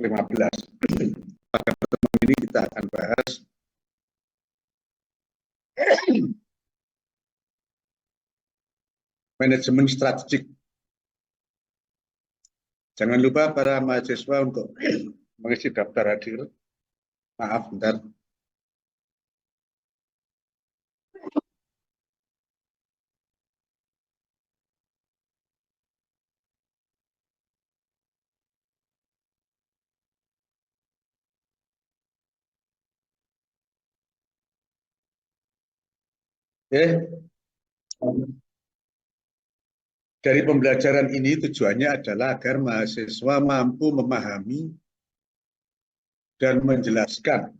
15. Pada pertemuan ini kita akan bahas manajemen strategik. Jangan lupa para mahasiswa untuk mengisi daftar hadir. Maaf, bentar. Dari pembelajaran ini tujuannya adalah agar mahasiswa mampu memahami dan menjelaskan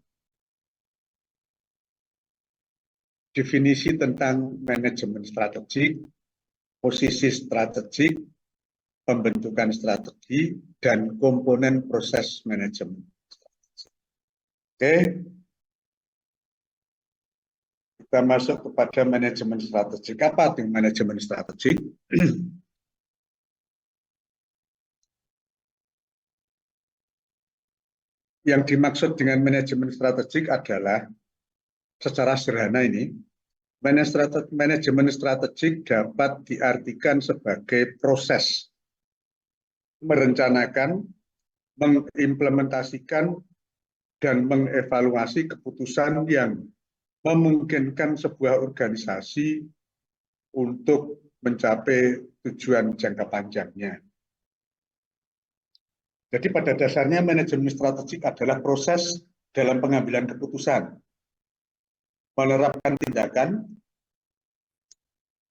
definisi tentang manajemen strategik, posisi strategik, pembentukan strategi, dan komponen proses manajemen. Oke, kita masuk kepada manajemen strategik. Apa itu manajemen strategik? Yang dimaksud dengan manajemen strategik adalah secara sederhana ini, manajemen strategik dapat diartikan sebagai proses merencanakan, mengimplementasikan, dan mengevaluasi keputusan yang memungkinkan sebuah organisasi untuk mencapai tujuan jangka panjangnya. Jadi pada dasarnya manajemen strategik adalah proses dalam pengambilan keputusan, menerapkan tindakan,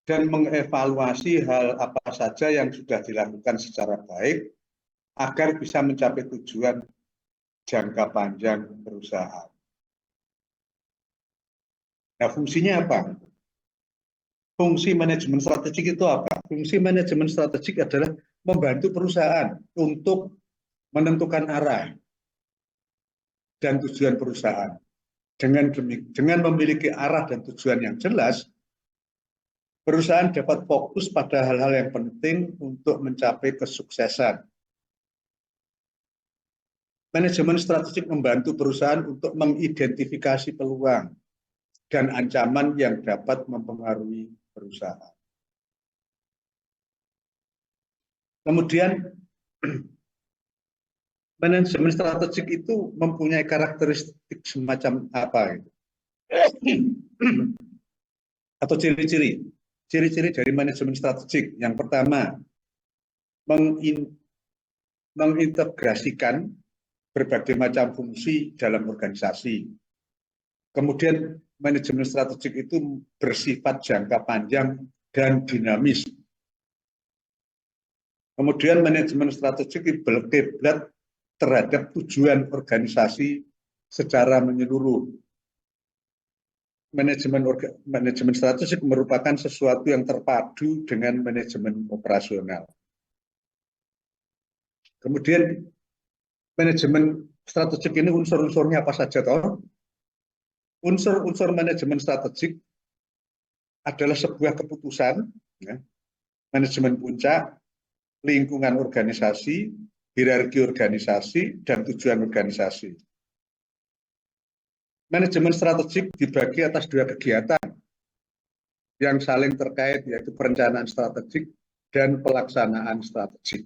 dan mengevaluasi hal apa saja yang sudah dilakukan secara baik agar bisa mencapai tujuan jangka panjang perusahaan. Nah, fungsinya apa? Fungsi manajemen strategik itu apa? Fungsi manajemen strategik adalah membantu perusahaan untuk menentukan arah dan tujuan perusahaan. Dengan memiliki arah dan tujuan yang jelas, perusahaan dapat fokus pada hal-hal yang penting untuk mencapai kesuksesan. Manajemen strategik membantu perusahaan untuk mengidentifikasi peluang dan ancaman yang dapat mempengaruhi perusahaan. Kemudian, manajemen strategik itu mempunyai karakteristik semacam apa? Atau ciri-ciri. Ciri-ciri dari manajemen strategik. Yang pertama, mengintegrasikan berbagai macam fungsi dalam organisasi. Kemudian manajemen strategik itu bersifat jangka panjang dan dinamis. Kemudian manajemen strategik berkiblat terhadap tujuan organisasi secara menyeluruh. Manajemen strategik merupakan sesuatu yang terpadu dengan manajemen operasional. Kemudian manajemen strategik ini unsur-unsurnya apa saja toh? Unsur-unsur manajemen strategik adalah sebuah keputusan, ya, manajemen puncak, lingkungan organisasi, hierarki organisasi, dan tujuan organisasi. Manajemen strategik dibagi atas dua kegiatan yang saling terkait, yaitu perencanaan strategik dan pelaksanaan strategik.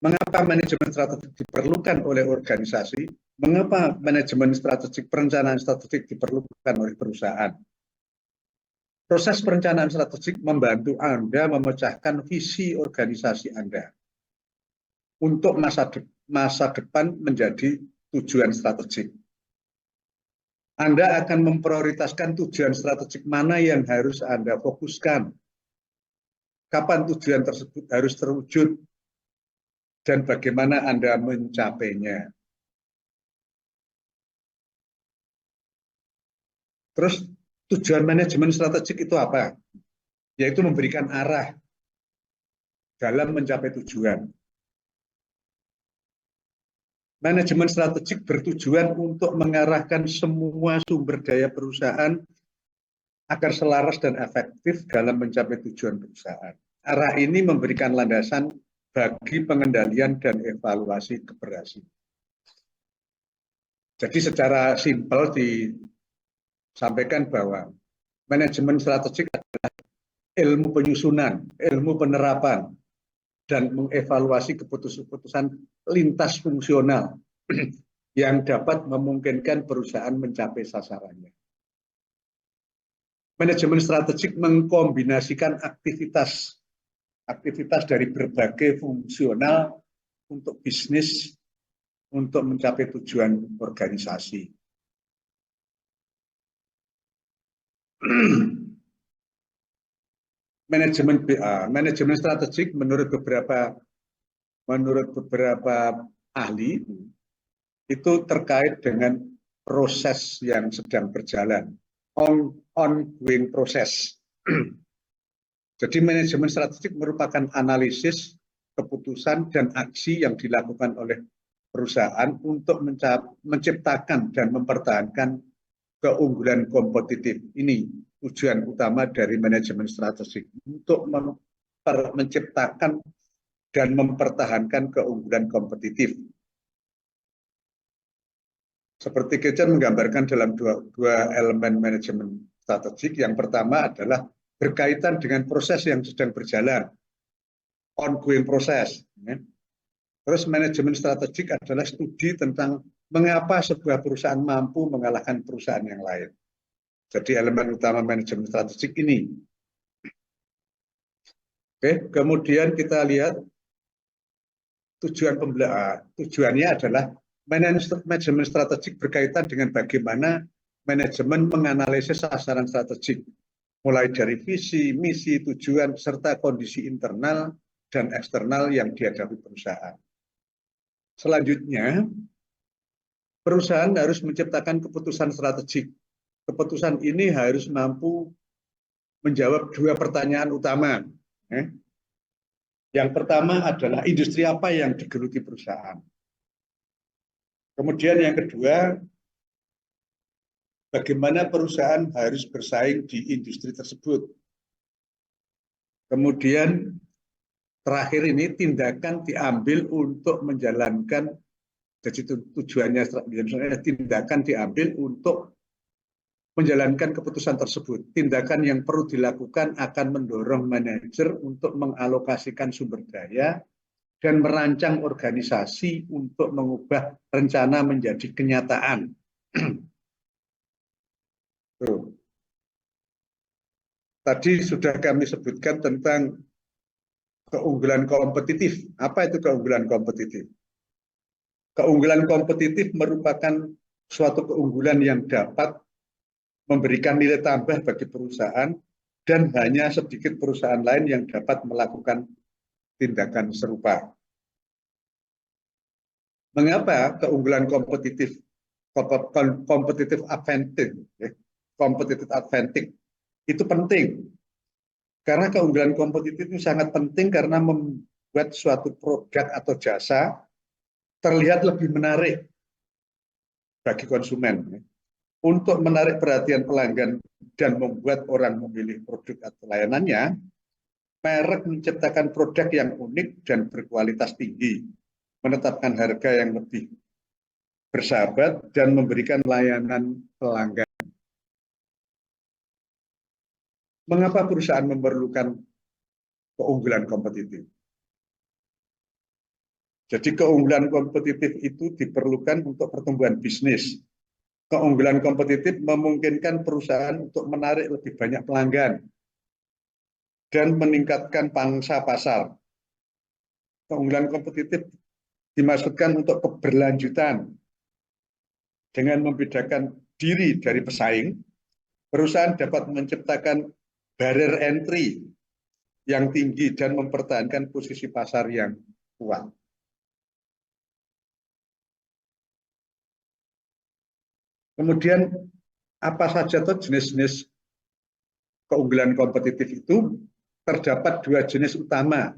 Mengapa manajemen strategik diperlukan oleh organisasi? Mengapa manajemen strategik, perencanaan strategik diperlukan oleh perusahaan? Proses perencanaan strategik membantu Anda memecahkan visi organisasi Anda untuk masa depan menjadi tujuan strategik. Anda akan memprioritaskan tujuan strategik mana yang harus Anda fokuskan, kapan tujuan tersebut harus terwujud, dan bagaimana Anda mencapainya. Terus tujuan manajemen strategik itu apa? Yaitu memberikan arah dalam mencapai tujuan. Manajemen strategik bertujuan untuk mengarahkan semua sumber daya perusahaan agar selaras dan efektif dalam mencapai tujuan perusahaan. Arah ini memberikan landasan bagi pengendalian dan evaluasi keberhasilan. Jadi secara simpel disampaikan bahwa manajemen strategik adalah ilmu penyusunan, ilmu penerapan, dan mengevaluasi keputusan lintas fungsional yang dapat memungkinkan perusahaan mencapai sasarannya. Manajemen strategik mengkombinasikan aktivitas dari berbagai fungsional untuk bisnis untuk mencapai tujuan organisasi. Manajemen strategik menurut beberapa ahli itu terkait dengan proses yang sedang berjalan, ongoing proses. Jadi manajemen strategik merupakan analisis, keputusan, dan aksi yang dilakukan oleh perusahaan untuk menciptakan dan mempertahankan keunggulan kompetitif. Ini tujuan utama dari manajemen strategik, untuk menciptakan dan mempertahankan keunggulan kompetitif. Seperti Kitchen menggambarkan dalam dua elemen manajemen strategik. Yang pertama adalah berkaitan dengan proses yang sedang berjalan, ongoing proses. Terus manajemen strategik adalah studi tentang mengapa sebuah perusahaan mampu mengalahkan perusahaan yang lain. Jadi elemen utama manajemen strategik ini. Oke, kemudian kita lihat tujuannya adalah manajemen strategik berkaitan dengan bagaimana manajemen menganalisis sasaran strategik, mulai dari visi, misi, tujuan, serta kondisi internal dan eksternal yang dihadapi perusahaan. Selanjutnya, perusahaan harus menciptakan keputusan strategik. Keputusan ini harus mampu menjawab dua pertanyaan utama. Yang pertama adalah industri apa yang digeluti perusahaan. Kemudian yang kedua, bagaimana perusahaan harus bersaing di industri tersebut. Kemudian terakhir ini tindakan diambil untuk menjalankan, jadi tujuannya tindakan diambil untuk menjalankan keputusan tersebut. Tindakan yang perlu dilakukan akan mendorong manajer untuk mengalokasikan sumber daya dan merancang organisasi untuk mengubah rencana menjadi kenyataan. Tadi sudah kami sebutkan tentang keunggulan kompetitif. Apa itu keunggulan kompetitif? Keunggulan kompetitif merupakan suatu keunggulan yang dapat memberikan nilai tambah bagi perusahaan dan hanya sedikit perusahaan lain yang dapat melakukan tindakan serupa. Mengapa keunggulan kompetitif advantage itu penting? Karena keunggulan kompetitif itu sangat penting karena membuat suatu produk atau jasa terlihat lebih menarik bagi konsumen. Untuk menarik perhatian pelanggan dan membuat orang memilih produk atau layanannya, merek menciptakan produk yang unik dan berkualitas tinggi, menetapkan harga yang lebih bersahabat, dan memberikan layanan pelanggan. Mengapa perusahaan memerlukan keunggulan kompetitif? Jadi keunggulan kompetitif itu diperlukan untuk pertumbuhan bisnis. Keunggulan kompetitif memungkinkan perusahaan untuk menarik lebih banyak pelanggan dan meningkatkan pangsa pasar. Keunggulan kompetitif dimaksudkan untuk keberlanjutan. Dengan membedakan diri dari pesaing, perusahaan dapat menciptakan barrier entry yang tinggi dan mempertahankan posisi pasar yang kuat. Kemudian apa saja tuh jenis-jenis keunggulan kompetitif itu? Terdapat dua jenis utama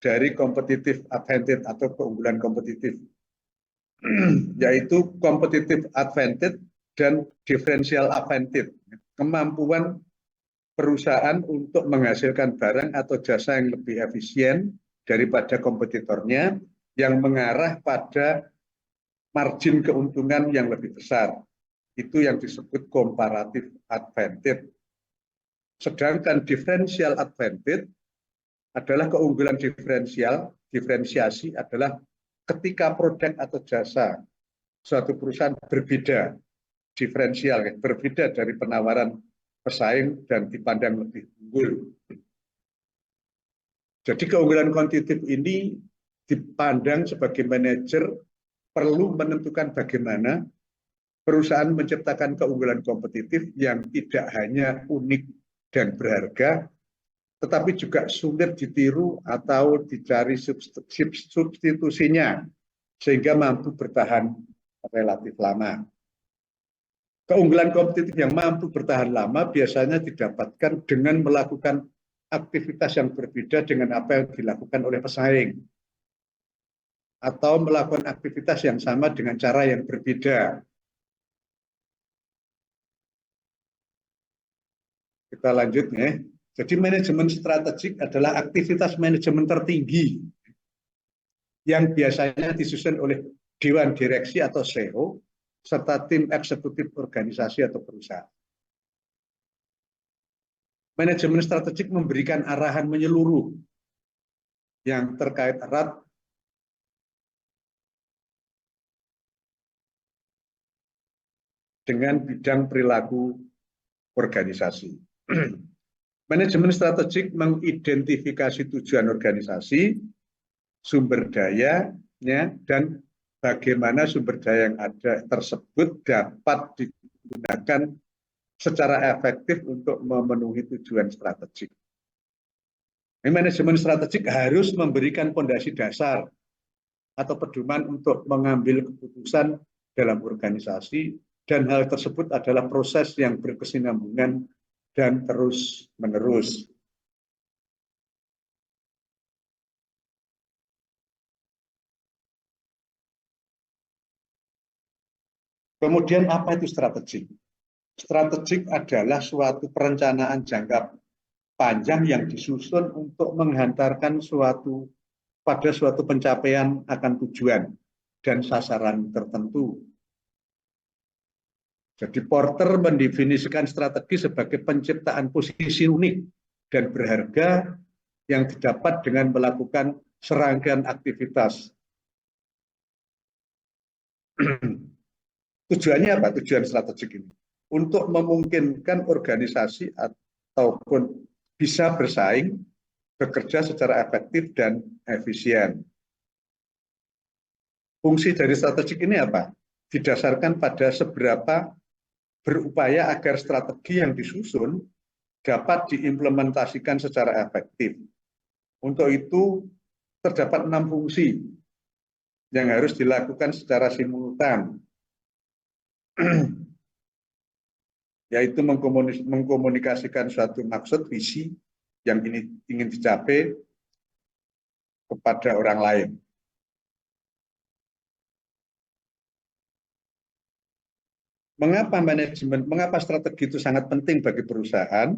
dari competitive advantage atau keunggulan kompetitif, yaitu competitive advantage dan differential advantage. Kemampuan perusahaan untuk menghasilkan barang atau jasa yang lebih efisien daripada kompetitornya yang mengarah pada margin keuntungan yang lebih besar. Itu yang disebut comparative advantage. Sedangkan differential advantage adalah keunggulan diferensiasi adalah ketika produk atau jasa suatu perusahaan berbeda, diferensial, berbeda dari penawaran pesaing dan dipandang lebih unggul. Jadi keunggulan kuantitatif ini dipandang sebagai manajer perlu menentukan bagaimana perusahaan menciptakan keunggulan kompetitif yang tidak hanya unik dan berharga, tetapi juga sulit ditiru atau dicari substitusinya, sehingga mampu bertahan relatif lama. Keunggulan kompetitif yang mampu bertahan lama biasanya didapatkan dengan melakukan aktivitas yang berbeda dengan apa yang dilakukan oleh pesaing, atau melakukan aktivitas yang sama dengan cara yang berbeda. Kita lanjut ya. Jadi manajemen strategik adalah aktivitas manajemen tertinggi yang biasanya disusun oleh dewan direksi atau CEO serta tim eksekutif organisasi atau perusahaan. Manajemen strategik memberikan arahan menyeluruh yang terkait erat dengan bidang perilaku organisasi. Manajemen strategik mengidentifikasi tujuan organisasi, sumber dayanya, dan bagaimana sumber daya yang ada tersebut dapat digunakan secara efektif untuk memenuhi tujuan strategik. Manajemen strategik harus memberikan fondasi dasar atau pedoman untuk mengambil keputusan dalam organisasi, dan hal tersebut adalah proses yang berkesinambungan dan terus-menerus. Kemudian apa itu strategik? Strategik adalah suatu perencanaan jangka panjang yang disusun untuk menghantarkan pada suatu pencapaian akan tujuan dan sasaran tertentu. Jadi Porter mendefinisikan strategi sebagai penciptaan posisi unik dan berharga yang didapat dengan melakukan serangkaian aktivitas. Tujuannya apa? Tujuan strategik ini untuk memungkinkan organisasi ataupun bisa bersaing, bekerja secara efektif dan efisien. Fungsi dari strategik ini apa? Didasarkan pada seberapa berupaya agar strategi yang disusun dapat diimplementasikan secara efektif. Untuk itu, terdapat 6 fungsi yang harus dilakukan secara simultan, yaitu mengkomunikasikan suatu maksud, visi yang ingin dicapai kepada orang lain. Mengapa strategi itu sangat penting bagi perusahaan?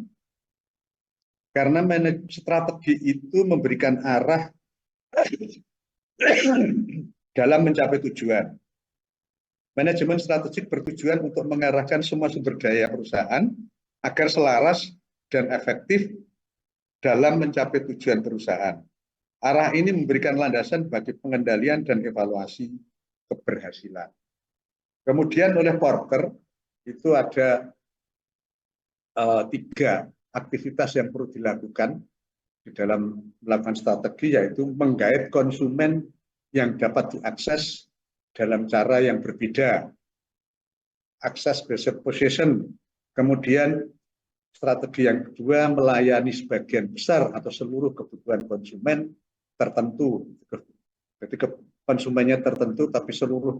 Karena strategi itu memberikan arah dalam mencapai tujuan. Manajemen strategik bertujuan untuk mengarahkan semua sumber daya perusahaan agar selaras dan efektif dalam mencapai tujuan perusahaan. Arah ini memberikan landasan bagi pengendalian dan evaluasi keberhasilan. Kemudian oleh Porter itu ada 3 aktivitas yang perlu dilakukan di dalam melakukan strategi, yaitu menggait konsumen yang dapat diakses dalam cara yang berbeda, access based position. Kemudian strategi yang kedua, melayani sebagian besar atau seluruh kebutuhan konsumen tertentu. Jadi konsumennya tertentu tapi seluruh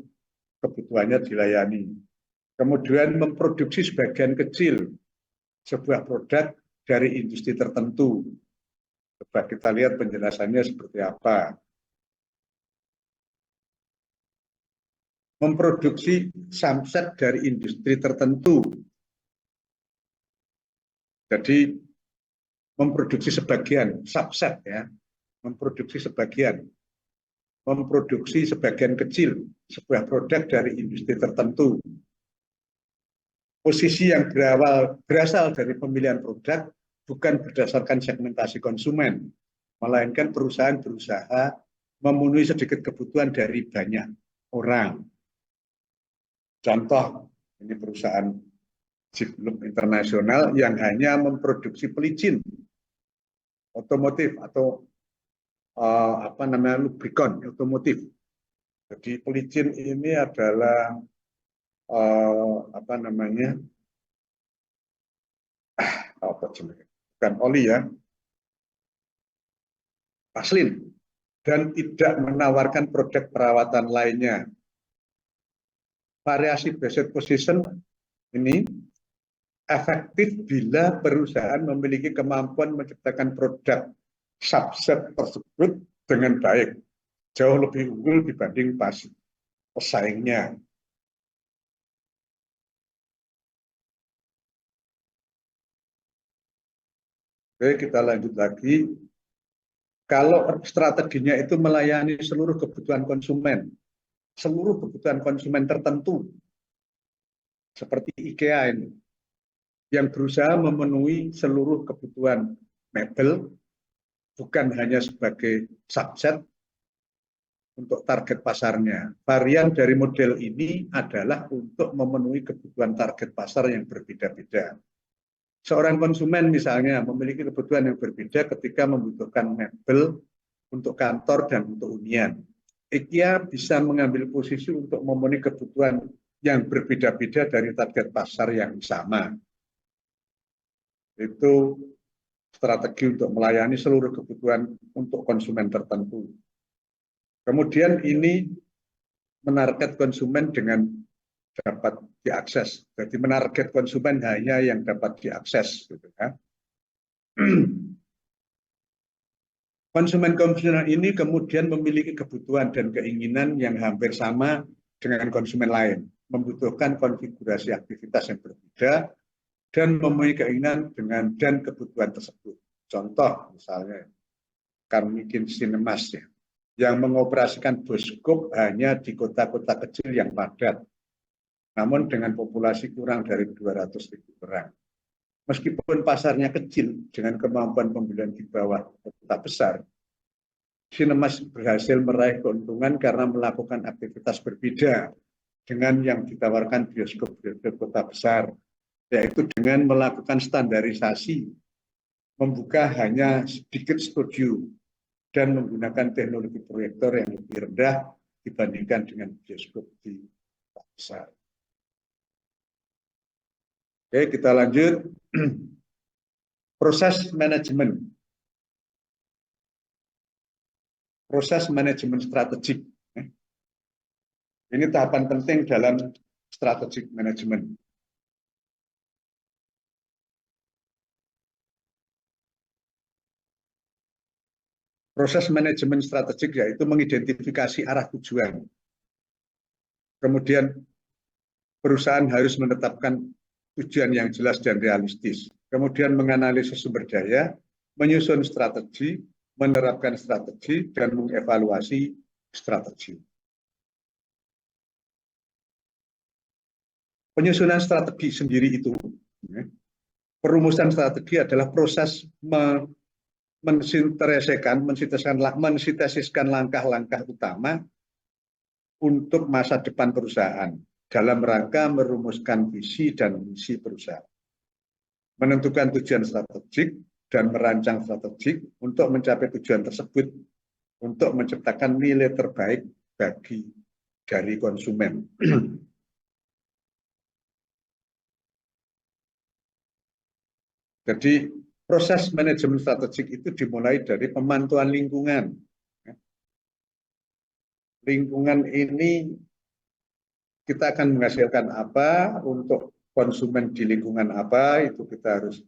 kebutuhannya dilayani. Kemudian memproduksi sebagian kecil sebuah produk dari industri tertentu. Coba kita lihat penjelasannya seperti apa. Memproduksi subset dari industri tertentu. Jadi memproduksi sebagian subset ya. memproduksi sebagian kecil sebuah produk dari industri tertentu. Posisi yang berasal dari pemilihan produk bukan berdasarkan segmentasi konsumen, melainkan perusahaan berusaha memenuhi sedikit kebutuhan dari banyak orang. Contoh, ini perusahaan Jeep internasional yang hanya memproduksi pelicin otomotif atau lubrikon otomotif. Jadi pelicin ini adalah bukan oli ya, vaselin, dan tidak menawarkan produk perawatan lainnya. Variasi based position ini efektif bila perusahaan memiliki kemampuan menciptakan produk subset tersebut dengan baik, jauh lebih unggul dibanding pesaingnya. Oke, kita lanjut lagi. Kalau strateginya itu melayani seluruh kebutuhan konsumen tertentu, seperti IKEA ini, yang berusaha memenuhi seluruh kebutuhan mebel, bukan hanya sebagai subset untuk target pasarnya. Varian dari model ini adalah untuk memenuhi kebutuhan target pasar yang berbeda-beda. Seorang konsumen misalnya memiliki kebutuhan yang berbeda ketika membutuhkan mebel untuk kantor dan untuk hunian. IKEA bisa mengambil posisi untuk memenuhi kebutuhan yang berbeda-beda dari target pasar yang sama. Itu strategi untuk melayani seluruh kebutuhan untuk konsumen tertentu. Kemudian ini menarget konsumen dengan dapat diakses. Jadi menarget konsumen hanya yang dapat diakses. Gitu, ya. Konsumen ini kemudian memiliki kebutuhan dan keinginan yang hampir sama dengan konsumen lain, membutuhkan konfigurasi aktivitas yang berbeda dan memenuhi keinginan dan kebutuhan tersebut. Contoh misalnya, kan mungkin Cinemas ya, yang mengoperasikan bioskop hanya di kota-kota kecil yang padat, namun dengan populasi kurang dari 200.000 orang. Meskipun pasarnya kecil dengan kemampuan pembelian di bawah kota besar, Cinemas berhasil meraih keuntungan karena melakukan aktivitas berbeda dengan yang ditawarkan bioskop-bioskop kota besar, yaitu dengan melakukan standarisasi, membuka hanya sedikit studio, dan menggunakan teknologi proyektor yang lebih rendah dibandingkan dengan bioskop di kota besar. Oke, kita lanjut. Proses manajemen. Proses manajemen strategik. Ini tahapan penting dalam strategic management. Proses manajemen strategik yaitu mengidentifikasi arah tujuan. Kemudian perusahaan harus menetapkan tujuan yang jelas dan realistis. Kemudian menganalisis sumber daya, menyusun strategi, menerapkan strategi, dan mengevaluasi strategi. Penyusunan strategi sendiri itu, perumusan strategi adalah proses mensintesiskan langkah-langkah utama untuk masa depan perusahaan dalam rangka merumuskan visi dan misi perusahaan, menentukan tujuan strategik dan merancang strategik untuk mencapai tujuan tersebut untuk menciptakan nilai terbaik dari konsumen. Jadi proses manajemen strategik itu dimulai dari pemantauan lingkungan. Lingkungan ini kita akan menghasilkan apa untuk konsumen di lingkungan apa, itu kita harus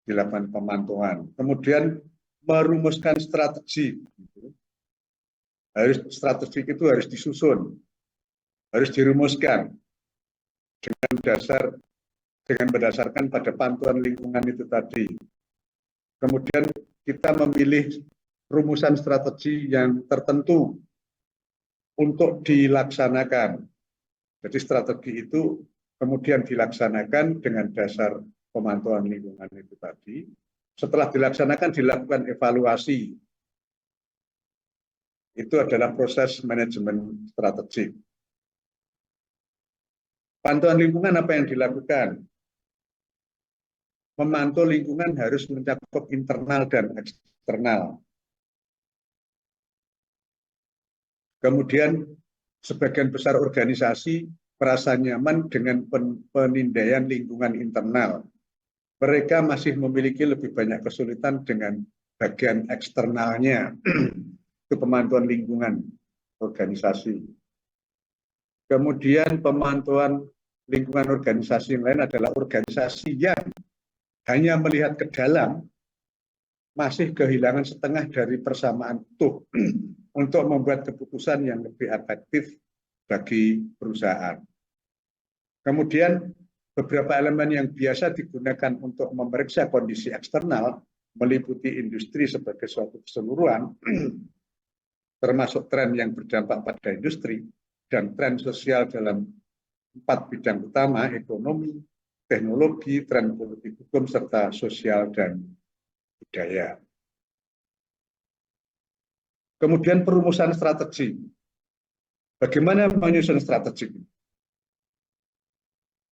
dilakukan pemantauan. Kemudian merumuskan strategi. Strategi itu harus disusun, harus dirumuskan dengan berdasarkan pada pantauan lingkungan itu tadi. Kemudian kita memilih rumusan strategi yang tertentu untuk dilaksanakan. Jadi strategi itu kemudian dilaksanakan dengan dasar pemantauan lingkungan itu tadi. Setelah dilaksanakan dilakukan evaluasi. Itu adalah proses manajemen strategik. Pantauan lingkungan apa yang dilakukan? Memantau lingkungan harus mencakup internal dan eksternal. Kemudian sebagian besar organisasi merasa nyaman dengan penindaian lingkungan internal. Mereka masih memiliki lebih banyak kesulitan dengan bagian eksternalnya. Itu pemantauan lingkungan organisasi. Kemudian pemantauan lingkungan organisasi yang lain adalah organisasi yang hanya melihat ke dalam, masih kehilangan setengah dari persamaan utuh untuk membuat keputusan yang lebih efektif bagi perusahaan. Kemudian beberapa elemen yang biasa digunakan untuk memeriksa kondisi eksternal meliputi industri sebagai suatu keseluruhan, termasuk tren yang berdampak pada industri, dan tren sosial dalam 4 bidang utama, ekonomi, teknologi, tren politik hukum, serta sosial dan budaya. Kemudian perumusan strategi. Bagaimana menyusun strategi?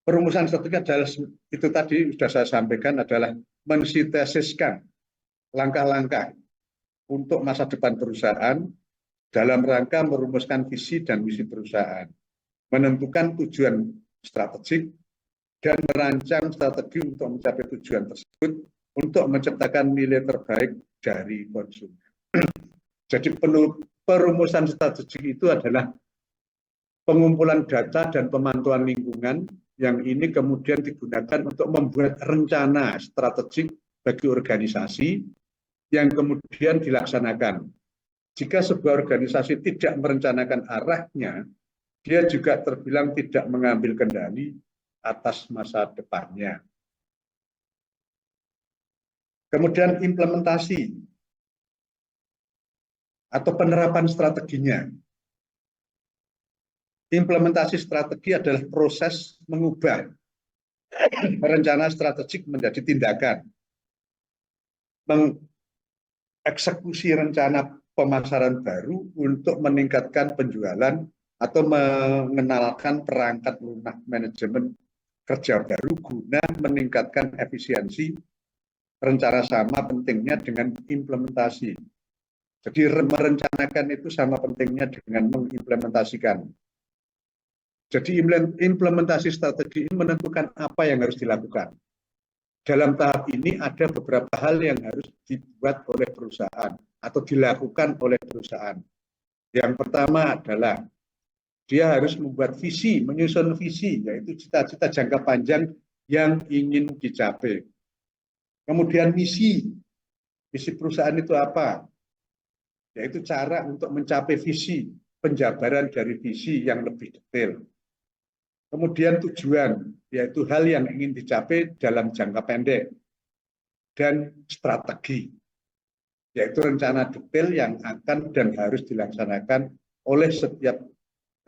Perumusan strategi adalah itu tadi sudah saya sampaikan adalah mensintesiskan langkah-langkah untuk masa depan perusahaan dalam rangka merumuskan visi dan misi perusahaan, menentukan tujuan strategik, dan merancang strategi untuk mencapai tujuan tersebut untuk menciptakan nilai terbaik dari konsumen. Jadi perumusan strategi itu adalah pengumpulan data dan pemantauan lingkungan yang ini kemudian digunakan untuk membuat rencana strategik bagi organisasi yang kemudian dilaksanakan. Jika sebuah organisasi tidak merencanakan arahnya, dia juga terbilang tidak mengambil kendali atas masa depannya. Kemudian implementasi atau penerapan strateginya. Implementasi strategi adalah proses mengubah rencana strategik menjadi tindakan. Mengeksekusi rencana pemasaran baru untuk meningkatkan penjualan atau mengenalkan perangkat lunak manajemen kerja baru guna meningkatkan efisiensi. Rencana sama pentingnya dengan implementasi. Jadi merencanakan itu sama pentingnya dengan mengimplementasikan. Jadi implementasi strategi ini menentukan apa yang harus dilakukan. Dalam tahap ini ada beberapa hal yang harus dibuat oleh perusahaan atau dilakukan oleh perusahaan. Yang pertama adalah dia harus membuat visi, menyusun visi, yaitu cita-cita jangka panjang yang ingin dicapai. Kemudian misi perusahaan itu apa? Yaitu cara untuk mencapai visi, penjabaran dari visi yang lebih detail. Kemudian tujuan, yaitu hal yang ingin dicapai dalam jangka pendek. Dan strategi, yaitu rencana detail yang akan dan harus dilaksanakan oleh setiap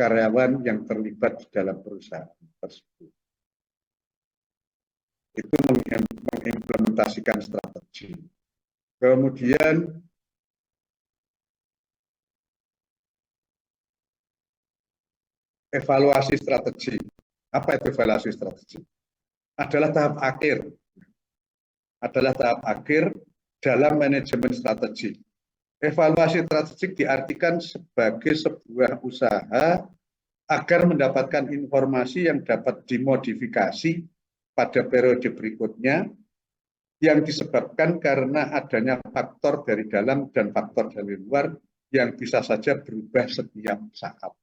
karyawan yang terlibat di dalam perusahaan tersebut. Itu mengimplementasikan strategi. Kemudian evaluasi strategi. Apa itu evaluasi strategi? Adalah tahap akhir dalam manajemen strategi. Evaluasi strategik diartikan sebagai sebuah usaha agar mendapatkan informasi yang dapat dimodifikasi pada periode berikutnya yang disebabkan karena adanya faktor dari dalam dan faktor dari luar yang bisa saja berubah setiap saat.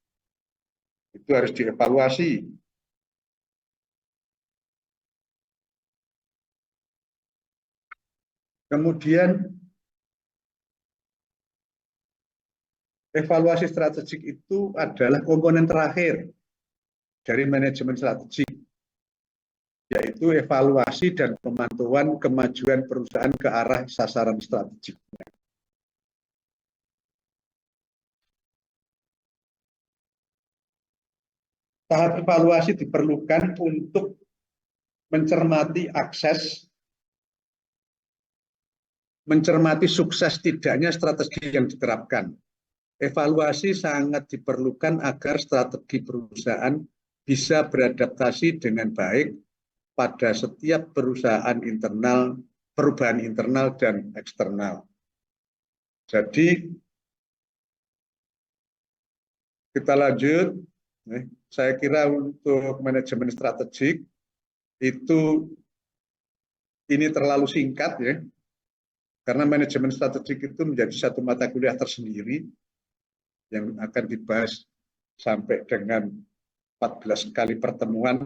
Itu harus dievaluasi. Kemudian evaluasi strategik itu adalah komponen terakhir dari manajemen strategik, yaitu evaluasi dan pemantauan kemajuan perusahaan ke arah sasaran strategiknya. Tahap evaluasi diperlukan untuk mencermati mencermati sukses tidaknya strategi yang diterapkan. Evaluasi sangat diperlukan agar strategi perusahaan bisa beradaptasi dengan baik pada setiap perusahaan internal, perubahan internal dan eksternal. Jadi kita lanjut. Saya kira untuk manajemen strategik itu ini terlalu singkat ya, karena manajemen strategik itu menjadi satu mata kuliah tersendiri yang akan dibahas sampai dengan 14 kali pertemuan.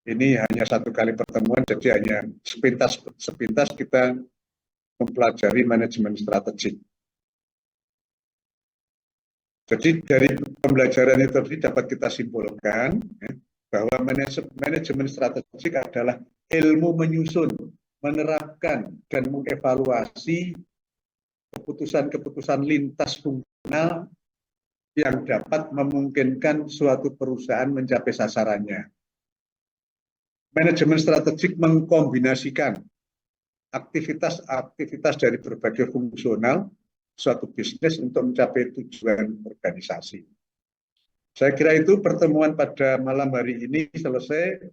Ini hanya satu kali pertemuan, jadi hanya sepintas kita mempelajari manajemen strategik. Jadi dari pembelajaran itu tadi dapat kita simpulkan bahwa manajemen strategik adalah ilmu menyusun, menerapkan, dan mengevaluasi keputusan-keputusan lintas fungsional yang dapat memungkinkan suatu perusahaan mencapai sasarannya. Manajemen strategik mengkombinasikan aktivitas-aktivitas dari berbagai fungsional suatu bisnis untuk mencapai tujuan organisasi. Saya kira itu pertemuan pada malam hari ini selesai.